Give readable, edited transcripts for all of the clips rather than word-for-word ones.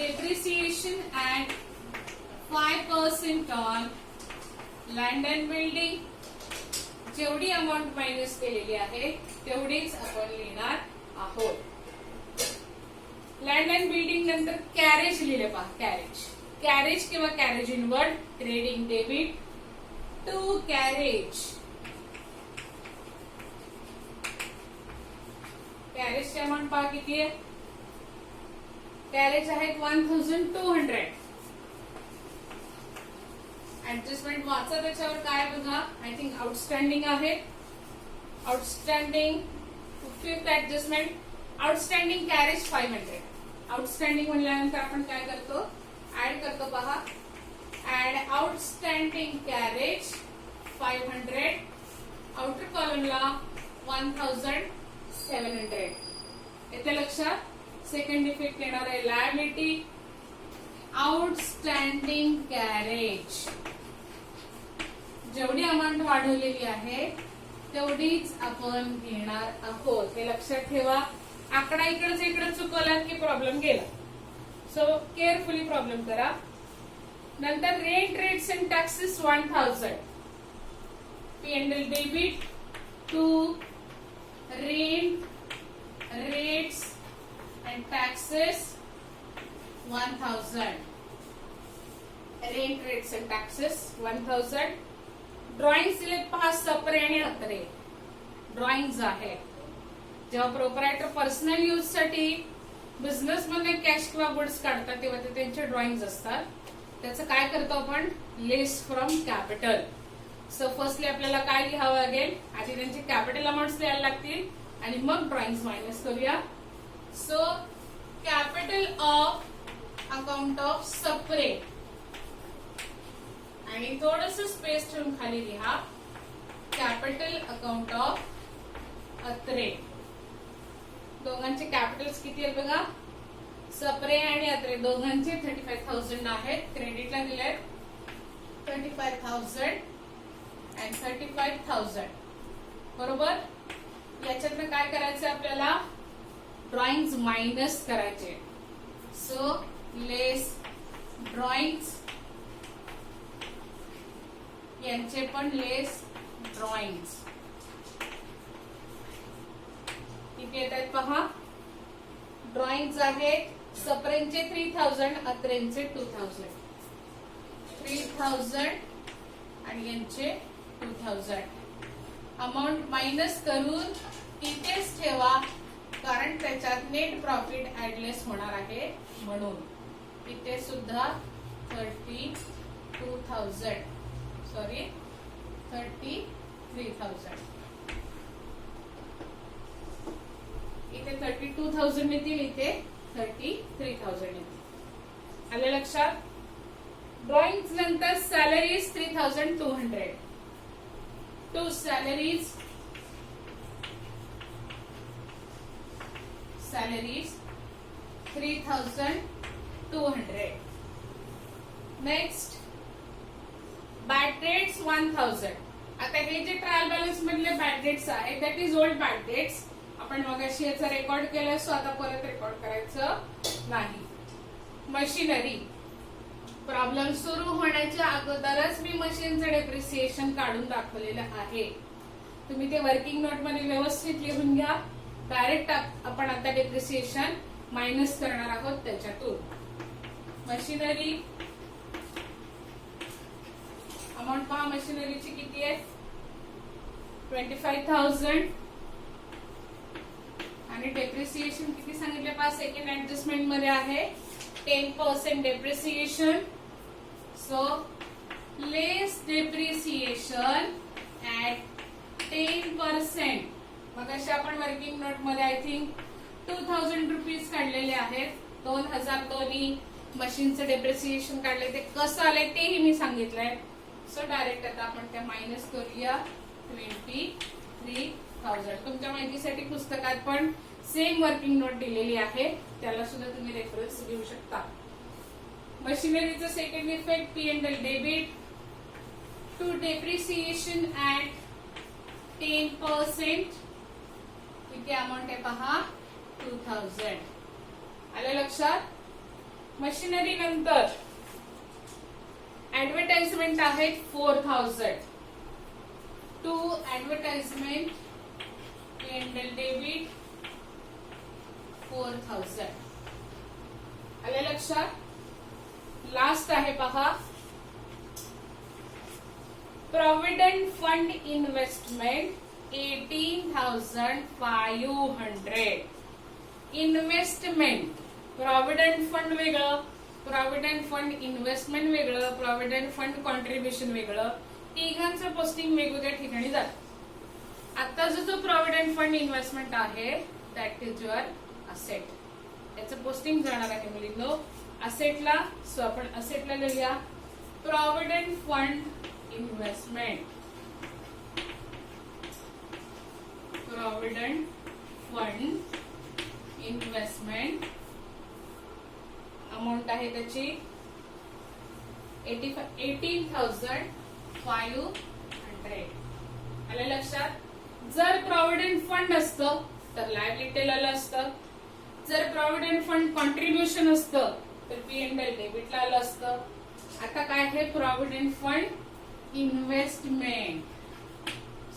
depreciation at 5% on land and building. जेवढी amount minus केलेली आहे तेवढीच आपण लिहिणार आहोत. लँड अँड बिल्डिंग नंतर कॅरेज लिहिले पहा. कॅरेज किंवा carriage inward trading debit to carriage. कॅरेजची अमाऊंट पहा किती आहे. कॅरेज आहेत 1200. ऍडजस्टमेंट वाचा त्याच्यावर काय बघा. आय थिंक आउटस्टँडिंग आहे. Outstanding fifth adjustment outstanding carriage 500. Outstanding म्हणल्यानंतर आपण काय करतो ऍड करतो पहा. Add outstanding carriage 500. आउटर कॉलमला 1700. येथे लक्षात. सेकंड इफेक्ट येणार आहे लायबिलिटी आउटस्टँडिंग कॅरेज. जेवढी अमाऊंट वाढवलेली आहे तेवढीच आपण घेणार आहोत. हे लक्षात ठेवा. आकडा इकडे चुकवला की प्रॉब्लेम गेला. सो केअरफुली प्रॉब्लेम करा. नंतर rent rates and taxes 1000. P&L debit to rent rates and taxes 1000. Rent rates and taxes 1000. Drawing दिलेत पहा. सपरे आणि अत्रे ड्रॉइंग्स आहे. जेव्हा प्रोपरायटर पर्सनल यूज साठी बिझनेस मध्ये कॅश किंवा गुड्स काढतात तेव्हा ते त्यांचे ड्रॉइंग्स असतात. त्याचं काय करतो आपण लेस फ्रॉम कॅपिटल. सो फर्स्टली आपल्याला काय लिहावं लागेल. आधी त्यांचे कॅपिटल अमाऊंट्स लिहायला लागतील आणि मग ड्रॉइंग्स मायनस करूया. So capital of account of Sapre आणि थोडस स्पेस ठेवून खाली लिहा कॅपिटल अकाउंट ऑफ अत्रे. दोघांचे कॅपिटल्स किती आहेत बघा. सपरे आणि अत्रे दोघांचे 35,000 आहेत. क्रेडिटला दिले 35,000 आणि 35,000. बरोबर. याच्यातनं काय करायचं आपल्याला ड्रॉइंग्स मायनस करायचे. सो लेस ड्रॉइंग्स यांचे पण लेस ड्रॉइंग्स. किती येत आहेत पहा. ड्रॉइंग्स आहेत सपरेंचे 3000 अत्रेंचे 2000. 3000 आणि यांचे 2000. अमाऊंट मायनस करून इथेच ठेवा कारण त्याच्यात नेट प्रॉफिट ऍडलेस होणार आहे म्हणून. इथे सुद्धा 33,000 इथे 32,000 येतील. इथे 33,000 येतील. आले लक्षात. ड्रॉइंग नंतर salaries 3,200. To salaries 3,200. Next bad debts 1000. आता हे जे ट्रायल बॅलन्स मधले बॅड डेट्स आहे that is old bad debts. आपण मगाशी याचा रेकॉर्ड केलाय. सो आता परत रेकॉर्ड करायचं नाही. मशिनरी प्रॉब्लेम सुरू होण्याच्या अगोदरच मी मशीनचं डेप्रिसिएशन काढून दाखवलेलं आहे. तुम्ही ते वर्किंग नोट मध्ये व्यवस्थित लिहून घ्या. डायरेक्ट आपण आता डेप्रिसिएशन मायनस करणार आहोत त्याच्यातून. मशिनरी अमाऊंट पहा. मशिनरीची किती आहे 25,000 आणि डेप्रिसिएशन किती सांगितले पहा. सेकंड ऍडजस्टमेंट मध्ये आहे 10% depreciation. So less depreciation at 10%. मग असे आपण वर्किंग नोट मध्ये आय थिंक 2000 रुपीज काढलेले आहेत. 2000 दोन्ही मशीनचं डेप्रिसिएशन काढले. ते कसं आलंय तेही मी सांगितलंय. सो डायरेक्ट आता आपण त्या मायनस करूया 23,000. तुमच्या माहितीसाठी पुस्तकात पण सेम वर्किंग नोट दिलेली आहे. त्याला सुद्धा तुम्ही रेफरन्स घेऊ शकता. मशिनरीचं second effect P&L debit to depreciation at 10%. किती अमाऊंट आहे पहा 2000. आलं लक्षात. मशिनरी नंतर ऍडव्हर्टाइजमेंट आहेत 4000. To advertisement P&L debit 4000. आले लक्षात. लास्ट आहे पहा provident fund investment 18,500. Investment provident fund वेगळं, प्रॉव्हिडंट फंड इन्व्हेस्टमेंट वेगळं, प्रॉव्हिडंट फंड कॉन्ट्रीब्युशन वेगळं. तिघांचं पोस्टिंग वेगवेगळ्या ठिकाणी जातं. आता जो प्रॉव्हिडंट फंड इन्व्हेस्टमेंट आहे दॅट इज युअर असेट. याचं पोस्टिंग जाणार आहे मुलींनो असेटला. सो आपण असेटला लिहूया provident fund investment. Provident fund investment amount आहे त्याची 18,500. आलं लक्षात. जर प्रॉव्हिडंट फंड असतं तर लायबिलिटीला आलं असतं. जर प्रॉव्हिडंट फंड कॉन्ट्रीब्युशन असतं तर P&L डेबिटला आलं असतं. आता काय आहे प्रॉव्हिडंट फंड इन्व्हेस्टमेंट.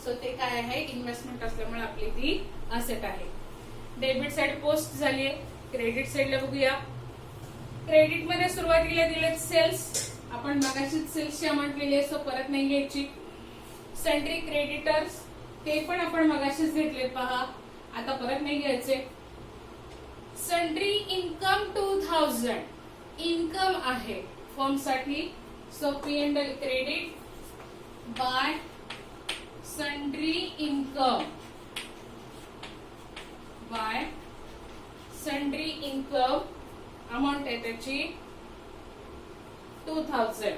सो ते काय आहे इन्व्हेस्टमेंट असल्यामुळे आपली ती असेट आहे. डेबिट साइड पोस्ट झालीये. क्रेडिट साइडला बघूया. क्रेडिट मध्ये सुरुवातीला दिले सेल्स. आपण मगाशीच सेल्सची अमाऊंट लिहिली आहे सो परत नाही घ्यायची. सन्ड्री क्रेडिटर्स ते पण आपण मगाशीच घेतले पहा, आता परत नाही घ्यायचे. सन्ड्री इन्कम 2000 इन्कम आहे फर्म साठी. So P&L credit by sundry income bye sundry income amount आहे त्याची 2000.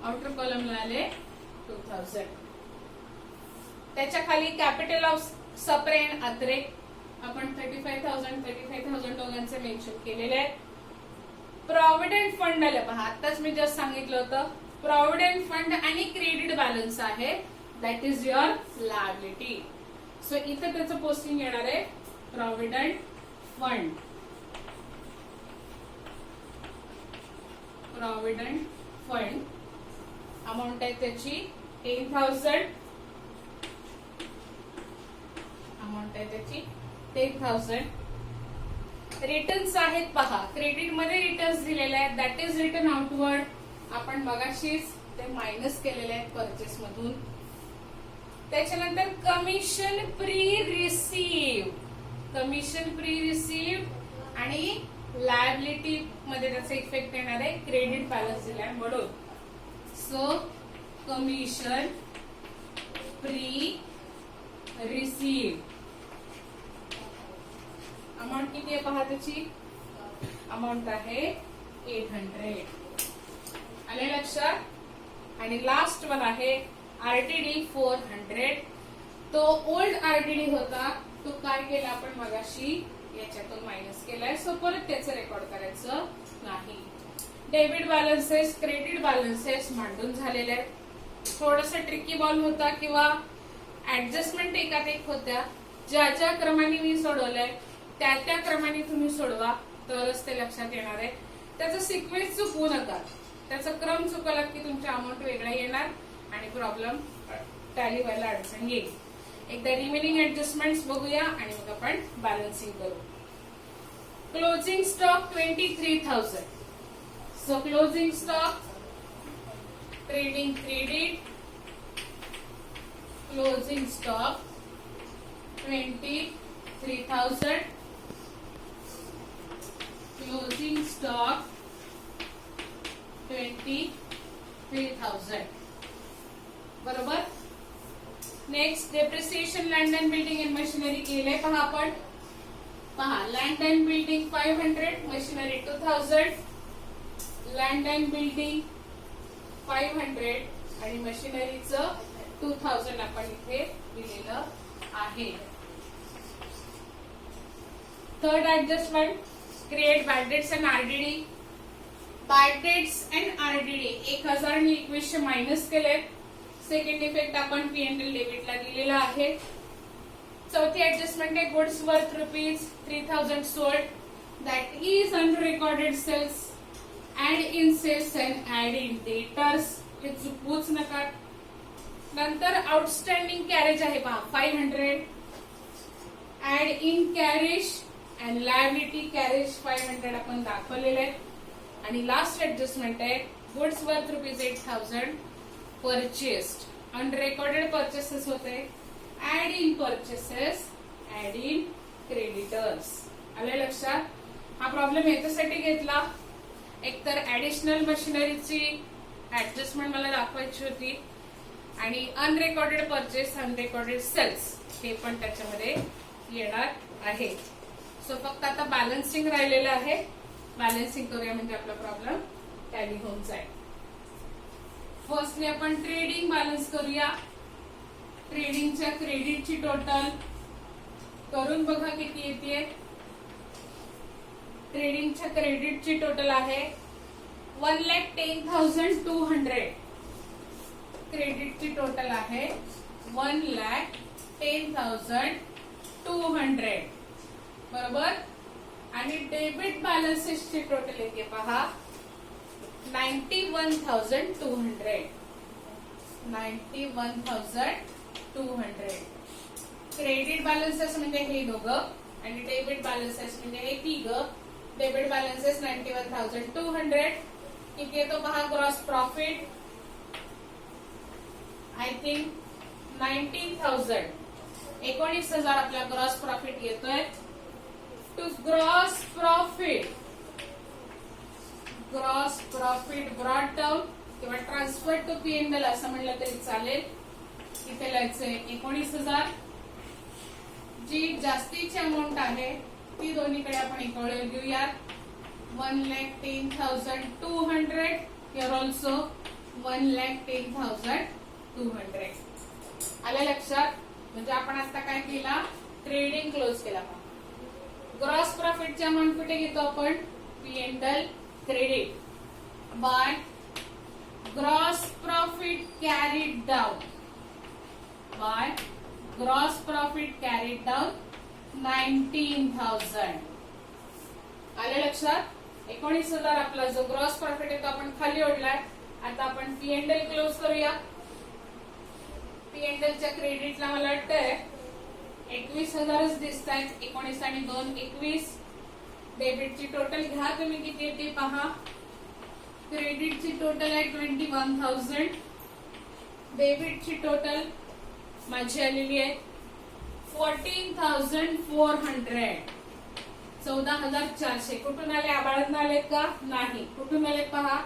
आउटर कॉलमला आले 2000. त्याच्या खाली capital of Sapre and Atre आपण 35,000 दोघांचे मेन्शन केलेले आहेत. प्रॉव्हिडंट फंड आलं पहा, आताच मी जस्ट सांगितलं होतं प्रॉव्हिडंट फंड आणि क्रेडिट बॅलन्स आहे that is your liability. So इथे त्याचं पोस्टिंग येणार आहे provident fund. Provident fund amount आहे त्याची 10,000. अमाऊंट आहे त्याची 10,000. रिटर्न्स आहेत पहा. क्रेडिट मध्ये रिटर्न्स दिलेले आहेत दॅट इज रिटर्न आउटवर्ड. आपण मगाशीच ते मायनस केलेले आहेत परचेस मधून. त्याच्यानंतर commission pre receive. Commission pre receive आणि लायबिलिटी मध्ये त्याचा इफेक्ट येणार आहे क्रेडिट बॅलन्स दिलाय म्हणून. So commission pre receive amount किती आहे पहा त्याची. अमाऊंट आहे 800. आले लक्षात. आणि लास्ट वन आहे RTD 400. तो ओल्ड RTD होता तो काय केला आपण मगाशी याच्यातून मायनस केलाय. सो परत त्याचं रेकॉर्ड करायचं नाही. डेबिट बॅलन्सेस क्रेडिट बॅलन्सेस मांडून झालेले आहेत. थोडस ट्रिकी बॉल होता किंवा ऍडजस्टमेंट एकात एक होत्या. ज्या ज्या क्रमाने मी सोडवलंय त्या त्या क्रमाने तुम्ही सोडवा तरच ते लक्षात येणार आहे. त्याचा सिक्वेन्स चुकवू नका. त्याचा क्रम चुकलात की तुमच्या अमाऊंट वेगळा येणार आणि प्रॉब्लेम टॅली व्हायला अडचण येईल. एकदा रिमेनिंग ऍडजस्टमेंट्स बघूया आणि मग आपण बॅलन्सिंग करू. Closing stock 23,000. So closing stock trading credit closing stock 23,000. Closing stock 23,000 बरोबर. Next depreciation land and building and machinery केले पहा आपण. पहा land and building 500 machinery 2000. Land and building 500 आणि मशिनरीचं 2000 आपण इथे दिलेलं आहे. Third adjustment create bad debts and RDD. Bad debts and RDD 1000 आणि 2100 मायनस केले. सेकंड इफेक्ट आपण P&L डेबिटला दिलेला आहे. चौथी ऍडजस्टमेंट आहे goods worth ₹3,000 sold. that is unrecorded sales. Add in sales and add in debtors. हे चुकवूच नका. नंतर आउटस्टँडिंग कॅरेज आहे पहा 500. Add in carriage and liability carriage 500 आपण दाखवलेले आहे. आणि लास्ट ऍडजस्टमेंट आहे goods worth ₹8,000 purchased. Unrecorded purchases होते. Add in purchases, add in creditors. आले लक्षात? हा प्रॉब्लेम याच्यासाठी घेतला, एकतर ऍडिशनल मशिनरीची ऍडजस्टमेंट मला दाखवायची होती आणि अनरेकॉर्डेड परचेस, अनरेकॉर्डेड सेल्स हे पण त्याच्यामध्ये येणार आहे. सो फक्त आता बॅलन्सिंग राहिलेलं आहे. बॅलन्सिंग करूया म्हणजे आपला प्रॉब्लेम टॅली होऊन जाईल. फर्स्टली आपण ट्रेडिंग बॅलन्स करूया. ट्रेडिंगच्या क्रेडिटची टोटल करून बघा किती येते. ट्रेडिंगच्या क्रेडिटची टोटल आहे 1,10,200. क्रेडिटची टोटल आहे 1,10,200 बरोबर. आणि डेबिट बॅलन्सेसची टोटल येते पहा 91,200. 91,200. क्रेडिट बॅलन्सेस म्हणजे हे दोघं आणि डेबिट बॅलन्सेस म्हणजे हे तिघं. Debit balances 91,200. किती येतो पहा ग्रॉस प्रॉफिट आय थिंक 19,000. 19,000 आपला ग्रॉस प्रॉफिट येतोय. To gross profit brought down किंवा ट्रान्सफर टू P&L असं म्हणलं तरी चालेल. इथे लिहायचंय 19,000. जी जास्तीची अमाऊंट आहे ती दोन्हीकडे आपण इक्वल घेऊयात. 1,10,200. Here also 1,10,200. आलं लक्षात? म्हणजे आपण आता काय केला, ट्रेडिंग क्लोज केला. ग्रॉस प्रॉफिटची अमाऊंट कुठे घेतो आपण, P&L credit by gross profit carried down by gross profit carried down 19,000. आले लक्षात? 19,000 आपला जो ग्रॉस प्रॉफिट आहे तो आपण खाली ओढलाय. आता आपण P&L क्लोज करूया. P&Lच्या क्रेडिटला मला वाटतंय 21,000च दिसत आहेत. 19 आणि 2 21. डेबिटची टोटल घ्या तुम्ही किती येते पहा. क्रेडिटची टोटल आहे 21,000. डेबिटची टोटल माझी आलेली आहे 14,400. 14,400. कुठून आले? आबाळातून आलेत का? नाही. कुठून आले पहा.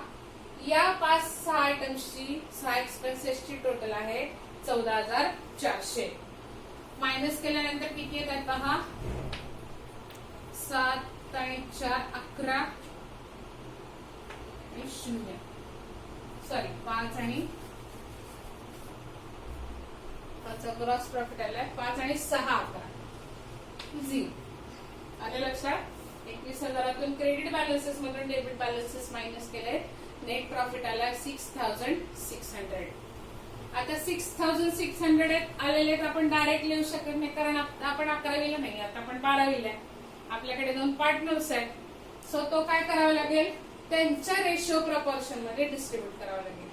या 5-6 आयटम्सची 6 एक्सपेन्सेसची टोटल आहे 14,400. मायनस केल्यानंतर किती येतात पहा. 7 आणि 4 11 आणि 0 सॉरी 5 आणि 5 ग्रॉस प्रॉफिट आलाय 5 आणि 6 11 0. आले लक्षात? 21,000तून क्रेडिट बॅलन्सेस मधून डेबिट बॅलन्सेस मायनस केले. नेट प्रॉफिट आला 6,600. आता 6,600 आलेले आपण डायरेक्ट लिहू शकत नाही कारण आपण 11वीला नाही, आता आपण 12वीला आहे. आपल्याकडे 2 पार्टनर्स आहेत. सो तो काय करावा लागेल, त्यांच्या रेशो प्रपोर्शन मध्ये डिस्ट्रीब्यूट करावा लागेल.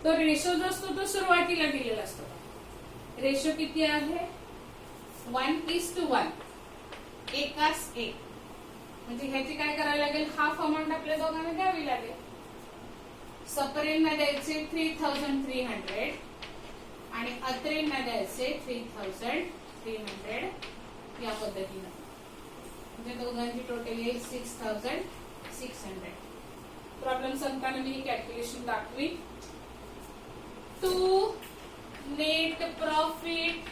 तो रेशो जो असतो तो सुरुवातीला दिलेला असतो. रेशो किती आहे 1:1. एकास एक. म्हणजे ह्याची काय करावी लागेल, हाफ अमाऊंट आपल्या दोघांना द्यावी लागेल. सपरेंना द्यायचे 3,300 आणि अत्रेंना द्यायचे 3,300 या पद्धतीनं. म्हणजे दोघांची टोटल येईल 6,600. प्रॉब्लेम संपताना मी ही कॅल्क्युलेशन दाखवी. To net profit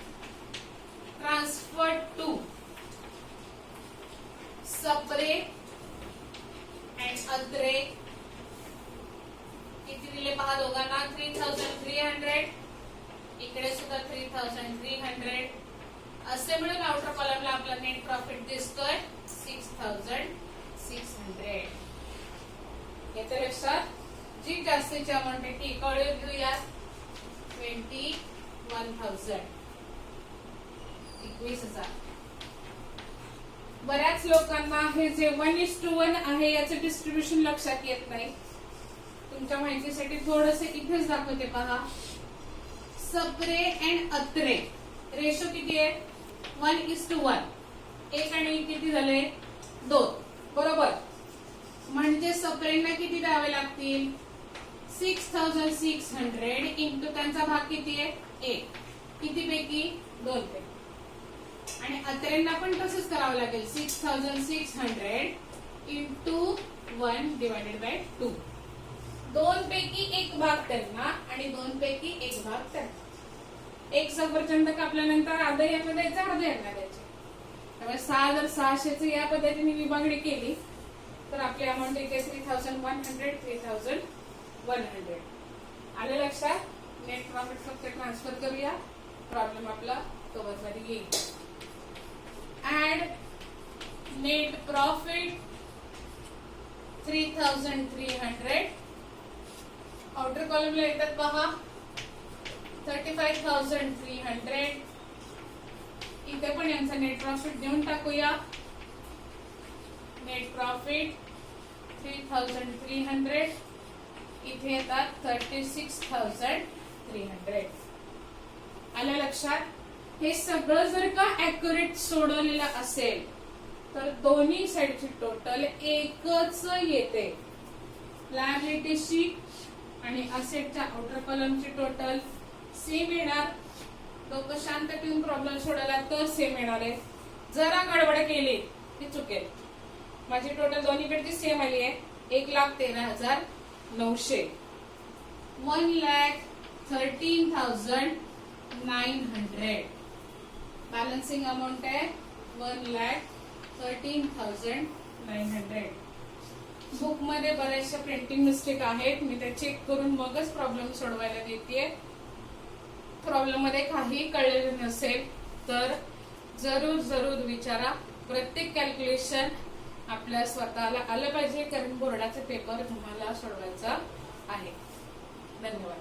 transfer to Sapre and Atre किती दिले पहा दोघांना 3,300. इकडे सुद्धा 3,300. असे मिळून आउटर कॉलमला आपला नेट प्रॉफिट दिसतोय 6,600. येते लक्षात? जी जास्तीची अमाऊंट आहे ती इकडे घेऊया 21,000. 21,000. बऱ्याच लोकांना हे जे 1:1 आहे याचं डिस्ट्रीब्युशन लक्षात येत नाही. तुमच्या माहितीसाठी थोडस इथेच दाखवते पहा. सप्रे अँड अत्रे रेशो किती आहे? 1:1. एक आणि किती झाले? 2. बरोबर. म्हणजे सप्रेंना किती द्यावे लागतील? 6600 इंटू त्यांचा भाग किती आहे? 1. किती पैकी? 2 पैकी. आणि अत्रेंना पण तसंच करावं लागेल. 6600 इंटू 1 डिवायडेड बाय 2. 2 पैकी 1 भाग त्यांना आणि 2 पैकी 1 भाग त्यांना. एक सफरचंद कापल्यानंतर अर्धा यांना द्यायचं, अर्धा यांना द्यायचे. त्यामुळे 6 जर 600 या पद्धतीने विभागणी केली तर आपली अमाऊंट येते 3100, 3100. आलं लक्षात? नेट प्रॉफिट फक्त ट्रान्सफर करूया, प्रॉब्लेम आपला कव्हर मध्ये येईल. Add net profit 3300. आउटर कॉलमला येतात पहा 35,300. इथे पण यांचा नेट प्रॉफिट देऊन टाकूया. Net profit 3,300. इथे येतात 36,300. आलं लक्षात? हे सगळं जर का ऍक्युरेट सोडवलेलं असेल तर दोन्ही साइडची टोटल एकच येते. लायबिलिटीची आणि असेटच्या आउटर कॉलमची टोटल सेम येणार. लोक शांत ठेवून प्रॉब्लेम सोडवला तर सेम येणार आहे. जरा गडबड केली ती चुकेल. माझी टोटल दोन्हीकडची सेम आली आहे. 1,13,900. 1,13,900. बॅलन्सिंग अमाऊंट आहे 1,13,900. बुक मध्ये बऱ्याचशा प्रिंटिंग मिस्टेक आहेत. मी ते चेक करून मगच प्रॉब्लेम सोडवायला देते. प्रॉब्लेम मध्ये काही कळलेलं नसेल तर जरूर विचारा. प्रत्येक कॅल्क्युलेशन आपल्या स्वतःला आलं पाहिजे, कारण बोर्डाचे पेपर तुम्हाला सोडवायचा आहे. धन्यवाद.